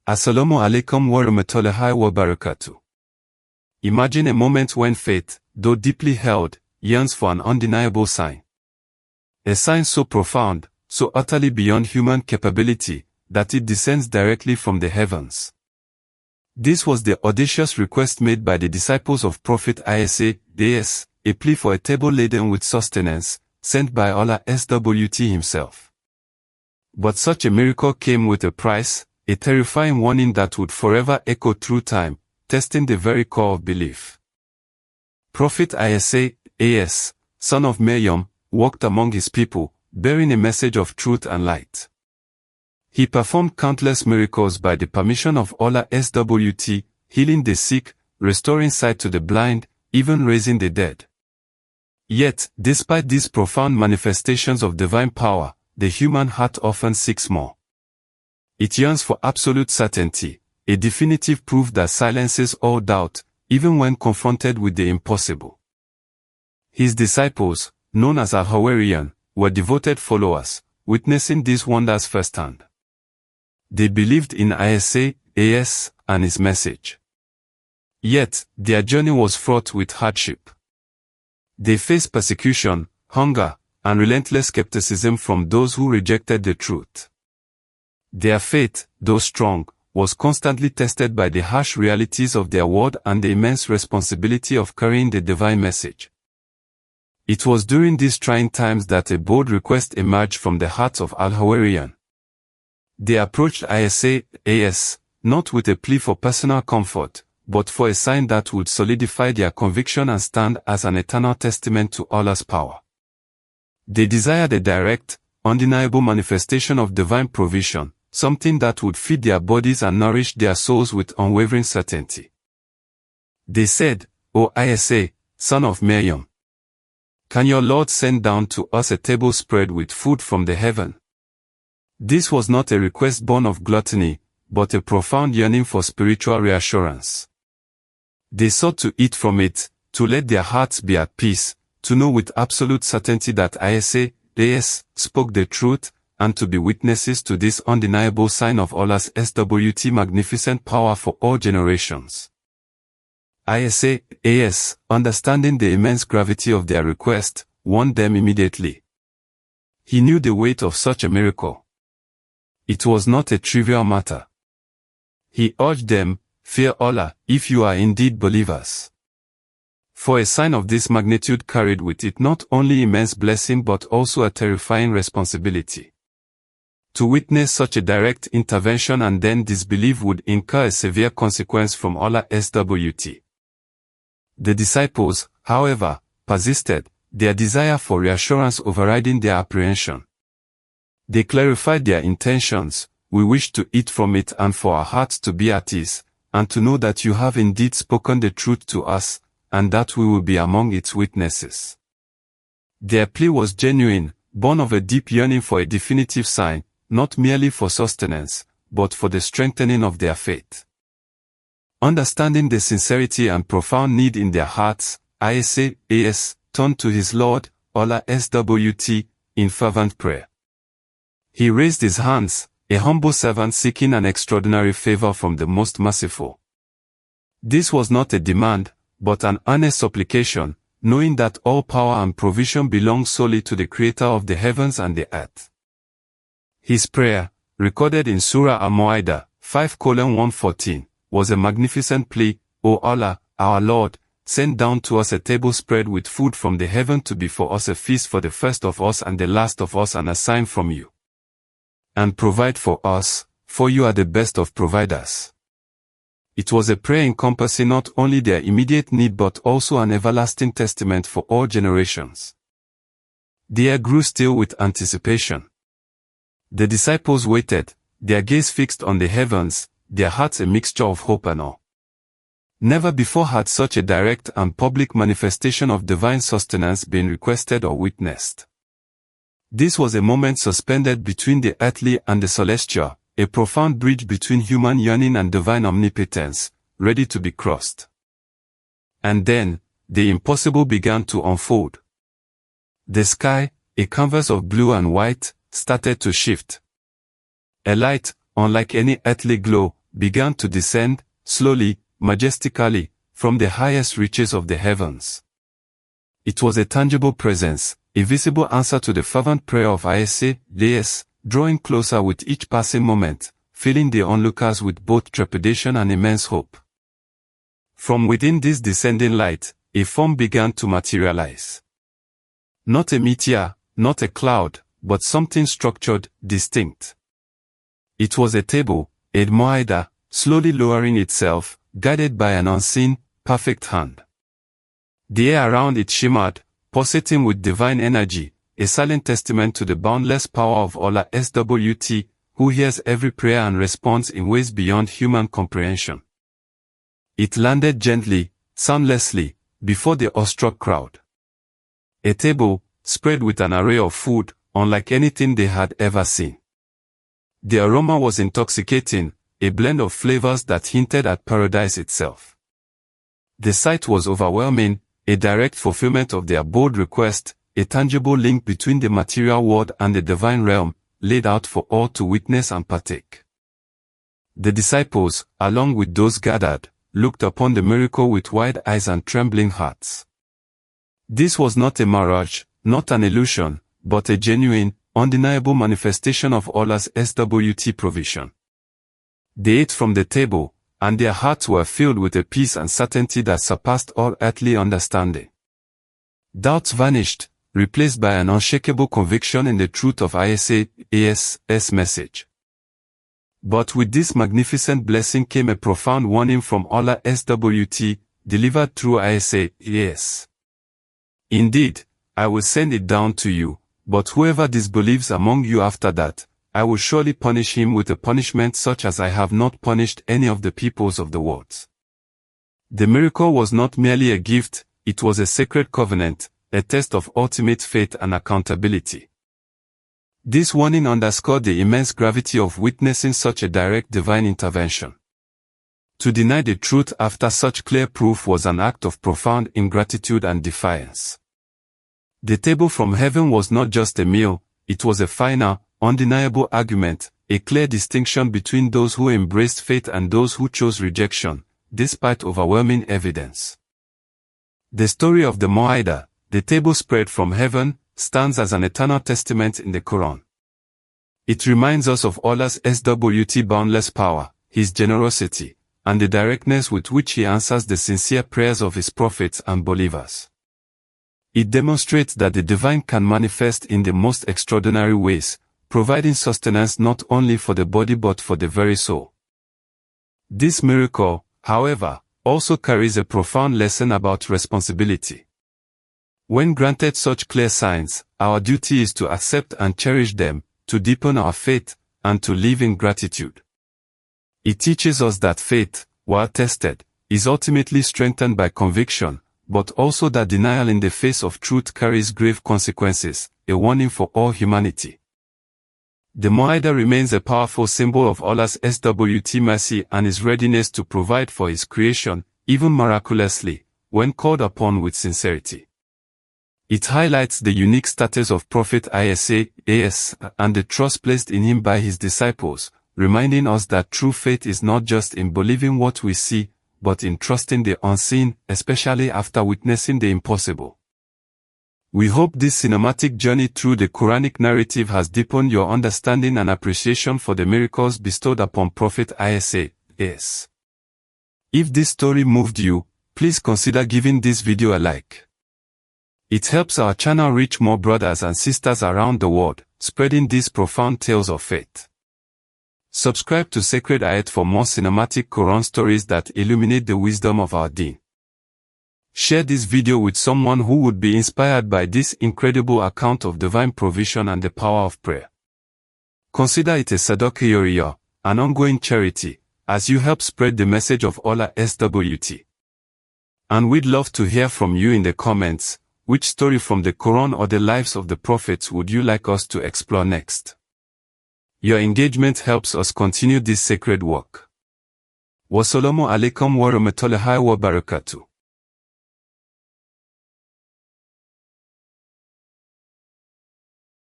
Assalamu alaikum wa rahmatullahi wa barakatuh. Imagine a moment when faith, though deeply held, yearns for an undeniable sign. A sign so profound, so utterly beyond human capability, that it descends directly from the heavens. This was the audacious request made by the disciples of Prophet Isa, a plea for a table laden with sustenance, sent by Allah SWT himself. But such a miracle came with a price, a terrifying warning that would forever echo through time, testing the very core of belief. Prophet Isa, son of Maryam, walked among his people, bearing a message of truth and light. He performed countless miracles by the permission of Allah SWT, healing the sick, restoring sight to the blind, even raising the dead. Yet, despite these profound manifestations of divine power, the human heart often seeks more. It yearns for absolute certainty, a definitive proof that silences all doubt, even when confronted with the impossible. His disciples, known as Al-Hawariyyun, were devoted followers, witnessing these wonders firsthand. They believed in Isa, and his message. Yet, their journey was fraught with hardship. They faced persecution, hunger, and relentless skepticism from those who rejected the truth. Their faith, though strong, was constantly tested by the harsh realities of their world and the immense responsibility of carrying the divine message. It was during these trying times that a bold request emerged from the hearts of Al-Hawariyyun. They approached Isa, not with a plea for personal comfort, but for a sign that would solidify their conviction and stand as an eternal testament to Allah's power. They desired a direct, undeniable manifestation of divine provision, something that would feed their bodies and nourish their souls with unwavering certainty. They said, "O Isa, son of Maryam, can your Lord send down to us a table spread with food from the heaven?" This was not a request born of gluttony, but a profound yearning for spiritual reassurance. They sought to eat from it, to let their hearts be at peace, to know with absolute certainty that Isa, spoke the truth, and to be witnesses to this undeniable sign of Allah's SWT magnificent power for all generations. Isa, understanding the immense gravity of their request, warned them immediately. He knew the weight of such a miracle. It was not a trivial matter. He urged them, "Fear Allah, if you are indeed believers." For a sign of this magnitude carried with it not only immense blessing but also a terrifying responsibility. To witness such a direct intervention and then disbelieve would incur a severe consequence from Allah SWT. The disciples, however, persisted, their desire for reassurance overriding their apprehension. They clarified their intentions: "We wish to eat from it and for our hearts to be at ease, and to know that you have indeed spoken the truth to us, and that we will be among its witnesses." Their plea was genuine, born of a deep yearning for a definitive sign, not merely for sustenance, but for the strengthening of their faith. Understanding the sincerity and profound need in their hearts, Isa, turned to his Lord, Allah SWT, in fervent prayer. He raised his hands, a humble servant seeking an extraordinary favor from the Most Merciful. This was not a demand, but an earnest supplication, knowing that all power and provision belongs solely to the Creator of the heavens and the earth. His prayer, recorded in Surah Al-Ma'idah 5:114, was a magnificent plea: "O Allah, our Lord, send down to us a table spread with food from the heaven to be for us a feast for the first of us and the last of us and a sign from you. And provide for us, for you are the best of providers." It was a prayer encompassing not only their immediate need but also an everlasting testament for all generations. The air grew still with anticipation. The disciples waited, their gaze fixed on the heavens, their hearts a mixture of hope and awe. Never before had such a direct and public manifestation of divine sustenance been requested or witnessed. This was a moment suspended between the earthly and the celestial, a profound bridge between human yearning and divine omnipotence, ready to be crossed. And then, the impossible began to unfold. The sky, a canvas of blue and white, started to shift. A light, unlike any earthly glow, began to descend, slowly, majestically, from the highest reaches of the heavens. It was a tangible presence, a visible answer to the fervent prayer of Ayat, drawing closer with each passing moment, filling the onlookers with both trepidation and immense hope. From within this descending light, a form began to materialize. Not a meteor, not a cloud, but something structured, distinct. It was a table, a Ma'idah, slowly lowering itself, guided by an unseen, perfect hand. The air around it shimmered, pulsating with divine energy, a silent testament to the boundless power of Allah SWT, who hears every prayer and responds in ways beyond human comprehension. It landed gently, soundlessly, before the awestruck crowd. A table, spread with an array of food, unlike anything they had ever seen. The aroma was intoxicating, a blend of flavors that hinted at paradise itself. The sight was overwhelming, a direct fulfillment of their bold request, a tangible link between the material world and the divine realm, laid out for all to witness and partake. The disciples, along with those gathered, looked upon the miracle with wide eyes and trembling hearts. This was not a mirage, not an illusion, but a genuine, undeniable manifestation of Allah's SWT provision. They ate from the table, and their hearts were filled with a peace and certainty that surpassed all earthly understanding. Doubts vanished, replaced by an unshakable conviction in the truth of Ayat's message. But with this magnificent blessing came a profound warning from Allah SWT, delivered through Ayat. Indeed, I will send it down to you, but whoever disbelieves among you after that, I will surely punish him with a punishment such as I have not punished any of the peoples of the world. The miracle was not merely a gift, it was a sacred covenant, a test of ultimate faith and accountability. This warning underscored the immense gravity of witnessing such a direct divine intervention. To deny the truth after such clear proof was an act of profound ingratitude and defiance. The table from heaven was not just a meal, it was a final, undeniable argument, a clear distinction between those who embraced faith and those who chose rejection, despite overwhelming evidence. The story of the Ma'idah, the table spread from heaven, stands as an eternal testament in the Quran. It reminds us of Allah's SWT boundless power, His generosity, and the directness with which He answers the sincere prayers of His prophets and believers. It demonstrates that the divine can manifest in the most extraordinary ways, providing sustenance not only for the body but for the very soul. This miracle, however, also carries a profound lesson about responsibility. When granted such clear signs, our duty is to accept and cherish them, to deepen our faith, and to live in gratitude. It teaches us that faith, while tested, is ultimately strengthened by conviction, but also that denial in the face of truth carries grave consequences, a warning for all humanity. The Ma'idah remains a powerful symbol of Allah's SWT mercy and His readiness to provide for His creation, even miraculously, when called upon with sincerity. It highlights the unique status of Prophet Ayat and the trust placed in him by his disciples, reminding us that true faith is not just in believing what we see, but in trusting the unseen, especially after witnessing the impossible. We hope this cinematic journey through the Quranic narrative has deepened your understanding and appreciation for the miracles bestowed upon Prophet Ayat. If this story moved you, please consider giving this video a like. It helps our channel reach more brothers and sisters around the world, spreading these profound tales of faith. Subscribe to Sacred Ayat for more cinematic Quran stories that illuminate the wisdom of our deen. Share this video with someone who would be inspired by this incredible account of divine provision and the power of prayer. Consider it a sadaqah, an ongoing charity, as you help spread the message of Allah SWT. And we'd love to hear from you in the comments. Which story from the Quran or the lives of the prophets would you like us to explore next? Your engagement helps us continue this sacred work. Wassalamu alaikum wa rahmatullahi wa barakatuh.